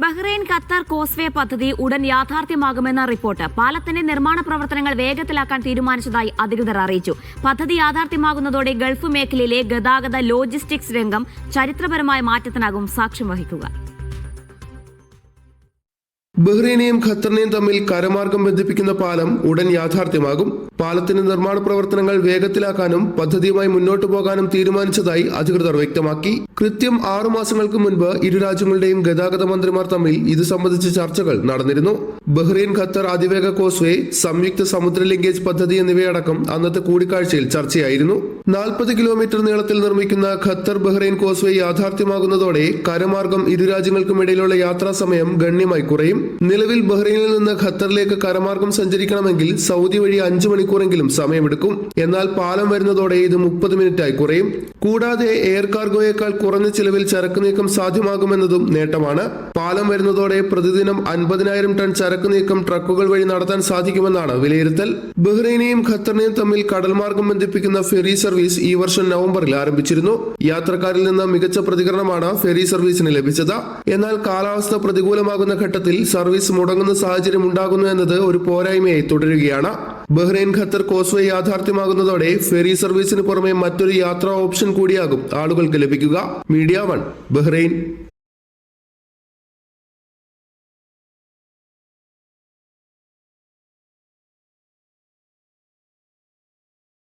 Bahrain Qatar causeway പദ്ധതി ഉടൻ യാഥാർത്ഥ്യമാകുമെന്ന report. പാലത്തിന്റെ നിർമ്മാണ പ്രവർത്തനങ്ങൾ വേഗത്തിലാക്കാൻ തീരുമാനിച്ചതായി അധികൃതർ അറിയിച്ചു. പദ്ധതി യാഥാർത്ഥ്യമാകുന്നതോടെ ഗൾഫ് മേഖലയിലെ ഗതാഗത ലോജിസ്റ്റിക്സ് രംഗം ചരിത്രപരമായ മാറ്റത്തിനാകും സാക്ഷ്യം വഹിക്കുക. ബഹ്റൈനെയും ഖത്തറിനെയും തമ്മിൽ കരമാർഗം ബന്ധിപ്പിക്കുന്ന പാലം ഉടൻ യാഥാർത്ഥ്യമാകും. പാലത്തിന്റെ നിർമ്മാണ പ്രവർത്തനങ്ങൾ വേഗത്തിലാക്കാനും പദ്ധതിയുമായി മുന്നോട്ടു പോകാനും തീരുമാനിച്ചതായി അധികൃതർ വ്യക്തമാക്കി. കൃത്യം 6 മാസങ്ങൾക്ക് മുൻപ് ഇരു രാജ്യങ്ങളുടെയും ഗതാഗത മന്ത്രിമാർ തമ്മിൽ ഇത് സംബന്ധിച്ച ചർച്ചകൾ നടന്നിരുന്നു. ബഹ്റൈൻ ഖത്തർ അതിവേഗ കോസ്വേ, സംയുക്ത സമുദ്ര ലിങ്കേജ് പദ്ധതി എന്നിവയടക്കം അന്നത്തെ കൂടിക്കാഴ്ചയിൽ ചർച്ചയായിരുന്നു. 40 കിലോമീറ്റർ നീളത്തിൽ നിർമ്മിക്കുന്ന ഖത്തർ ബഹ്റൈൻ കോസ്വേ യാഥാർത്ഥ്യമാകുന്നതോടെ കരമാർഗം ഇരു രാജ്യങ്ങൾക്കുമിടയിലുള്ള യാത്രാ സമയം ഗണ്യമായി കുറയും. നിലവിൽ ബഹ്റൈനിൽ നിന്ന് ഖത്തറിലേക്ക് കരമാർഗം സഞ്ചരിക്കണമെങ്കിൽ സൗദി വഴി 5 മണിക്കൂറെങ്കിലും സമയമെടുക്കും. എന്നാൽ പാലം വരുന്നതോടെ ഇത് 30 മിനിറ്റായി കുറയും. കൂടാതെ എയർ കാർഗോയേക്കാൾ കുറഞ്ഞ ചിലവിൽ ചരക്ക് നീക്കം സാധ്യമാകുമെന്നതും നേട്ടമാണ്. പാലം വരുന്നതോടെ പ്രതിദിനം 50,000 ടൺ ചരക്ക് നീക്കം ട്രക്കുകൾ വഴി നടത്താൻ സാധിക്കുമെന്നാണ് വിലയിരുത്തൽ. ബഹ്റൈനെയും ഖത്തറിനെയും തമ്മിൽ കടൽമാർഗം ബന്ധിപ്പിക്കുന്ന ഫെറി സർവീസ് ഈ വർഷം നവംബറിൽ ആരംഭിച്ചിരുന്നു. യാത്രക്കാരിൽ നിന്ന് മികച്ച പ്രതികരണമാണ് ഫെറി സർവീസിന് ലഭിച്ചത്. എന്നാൽ കാലാവസ്ഥ പ്രതികൂലമാകുന്ന ഘട്ടത്തിൽ സർവീസ് മുടങ്ങുന്ന സാഹചര്യം ഉണ്ടാകുന്നു എന്നത് ഒരു പോരായ്മയായി തുടരുകയാണ്. ബഹ്റൈൻ ഖത്തർ കോസ്വേ യാഥാർത്ഥ്യമാകുന്നതോടെ ഫെറി സർവീസിന് പുറമെ മറ്റൊരു യാത്രാ ഓപ്ഷൻ കൂടിയാകും ആളുകൾക്ക് ലഭിക്കുക. Media 1 Bahrain.